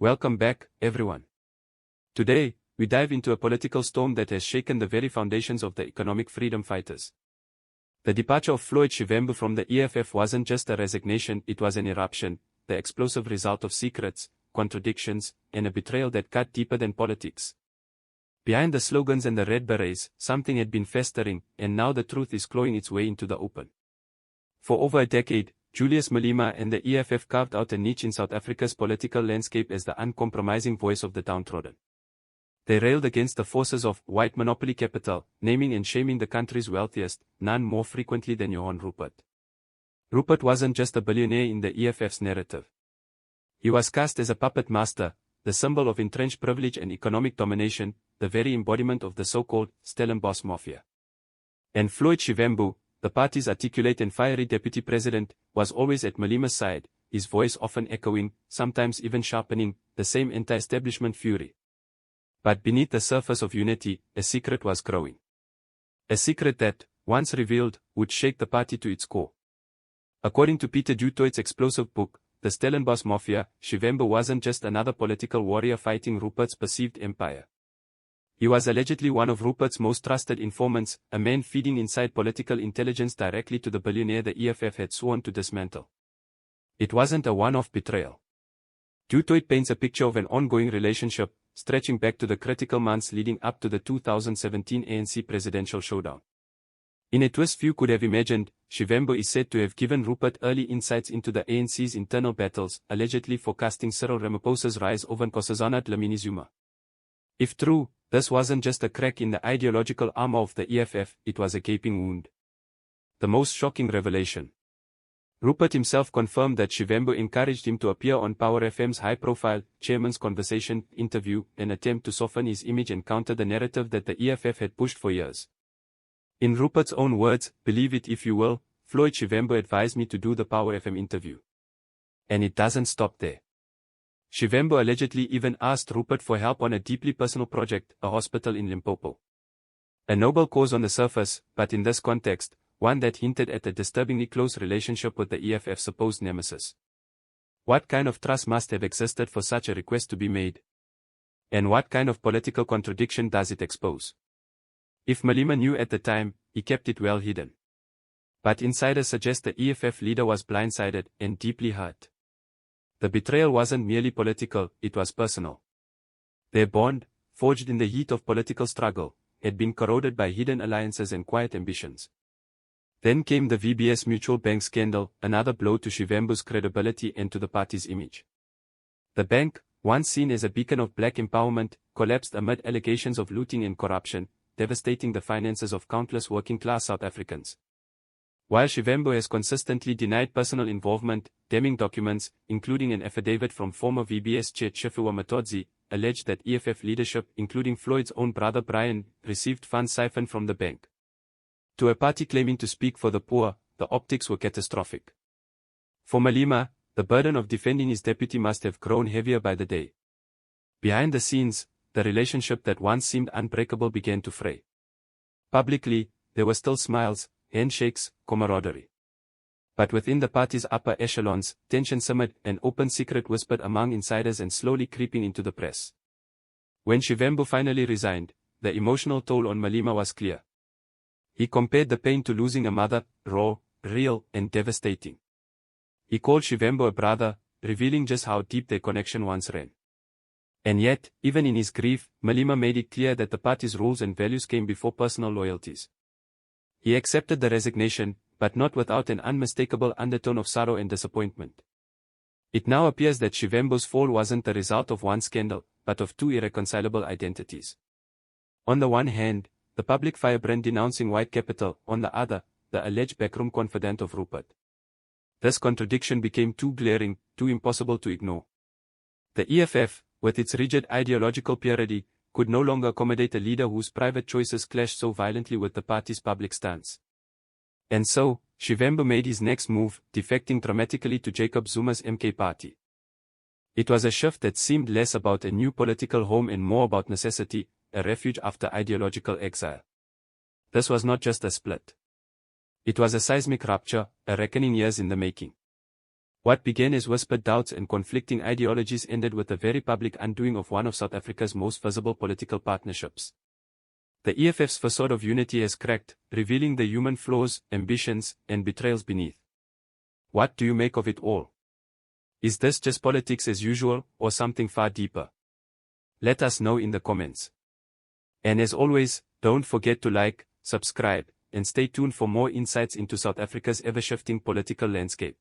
Welcome back, everyone. Today, we dive into a political storm that has shaken the very foundations of the economic freedom fighters. The departure of Flyod Shivambu from the EFF wasn't just a resignation, it was an eruption, the explosive result of secrets, contradictions, and a betrayal that cut deeper than politics. Behind the slogans and the red berets, something had been festering, and now the truth is clawing its way into the open. For over a decade, Julius Malema and the EFF carved out a niche in South Africa's political landscape as the uncompromising voice of the downtrodden. They railed against the forces of white monopoly capital, naming and shaming the country's wealthiest, none more frequently than Johan Rupert. Rupert wasn't just a billionaire in the EFF's narrative. He was cast as a puppet master, the symbol of entrenched privilege and economic domination, the very embodiment of the so-called Stellenbosch mafia. And Flyod Shivambu, the party's articulate and fiery deputy president, was always at Malema's side, his voice often echoing, sometimes even sharpening, the same anti-establishment fury. But beneath the surface of unity, a secret was growing. A secret that, once revealed, would shake the party to its core. According to Peter du Toit's explosive book, The Stellenbosch Mafia, Shivambu wasn't just another political warrior fighting Rupert's perceived empire. He was allegedly one of Rupert's most trusted informants, a man feeding inside political intelligence directly to the billionaire the EFF had sworn to dismantle. It wasn't a one-off betrayal. Du Toit paints a picture of an ongoing relationship, stretching back to the critical months leading up to the 2017 ANC presidential showdown. In a twist few could have imagined, Shivambu is said to have given Rupert early insights into the ANC's internal battles, allegedly forecasting Cyril Ramaphosa's rise over Nkosazana Dlamini Zuma. If true, this wasn't just a crack in the ideological armor of the EFF, it was a gaping wound. The most shocking revelation. Rupert himself confirmed that Shivambu encouraged him to appear on Power FM's high-profile Chairman's Conversation interview, an attempt to soften his image and counter the narrative that the EFF had pushed for years. In Rupert's own words, believe it if you will, Flyod Shivambu advised me to do the Power FM interview. And it doesn't stop there. Shivambu allegedly even asked Rupert for help on a deeply personal project, a hospital in Limpopo. A noble cause on the surface, but in this context, one that hinted at a disturbingly close relationship with the EFF's supposed nemesis. What kind of trust must have existed for such a request to be made? And what kind of political contradiction does it expose? If Malema knew at the time, he kept it well hidden. But insiders suggest the EFF leader was blindsided and deeply hurt. The betrayal wasn't merely political, it was personal. Their bond, forged in the heat of political struggle, had been corroded by hidden alliances and quiet ambitions. Then came the VBS Mutual Bank scandal, another blow to Shivambu's credibility and to the party's image. The bank, once seen as a beacon of black empowerment, collapsed amid allegations of looting and corruption, devastating the finances of countless working-class South Africans. While Shivambu has consistently denied personal involvement, damning documents, including an affidavit from former VBS chair Tshefuwa Matodzi, alleged that EFF leadership, including Floyd's own brother Brian, received funds siphoned from the bank. To a party claiming to speak for the poor, the optics were catastrophic. For Malema, the burden of defending his deputy must have grown heavier by the day. Behind the scenes, the relationship that once seemed unbreakable began to fray. Publicly, there were still smiles, handshakes, camaraderie. But within the party's upper echelons, tension simmered, an open secret whispered among insiders and slowly creeping into the press. When Shivambu finally resigned, the emotional toll on Malema was clear. He compared the pain to losing a mother, raw, real, and devastating. He called Shivambu a brother, revealing just how deep their connection once ran. And yet, even in his grief, Malema made it clear that the party's rules and values came before personal loyalties. He accepted the resignation, but not without an unmistakable undertone of sorrow and disappointment. It now appears that Shivambu's fall wasn't the result of one scandal, but of two irreconcilable identities. On the one hand, the public firebrand denouncing white capital, on the other, the alleged backroom confidant of Rupert. This contradiction became too glaring, too impossible to ignore. The EFF, with its rigid ideological purity, could no longer accommodate a leader whose private choices clashed so violently with the party's public stance. And so, Shivambu made his next move, defecting dramatically to Jacob Zuma's MK party. It was a shift that seemed less about a new political home and more about necessity, a refuge after ideological exile. This was not just a split. It was a seismic rupture, a reckoning years in the making. What began as whispered doubts and conflicting ideologies ended with the very public undoing of one of South Africa's most visible political partnerships. The EFF's facade of unity has cracked, revealing the human flaws, ambitions, and betrayals beneath. What do you make of it all? Is this just politics as usual, or something far deeper? Let us know in the comments. And as always, don't forget to like, subscribe, and stay tuned for more insights into South Africa's ever-shifting political landscape.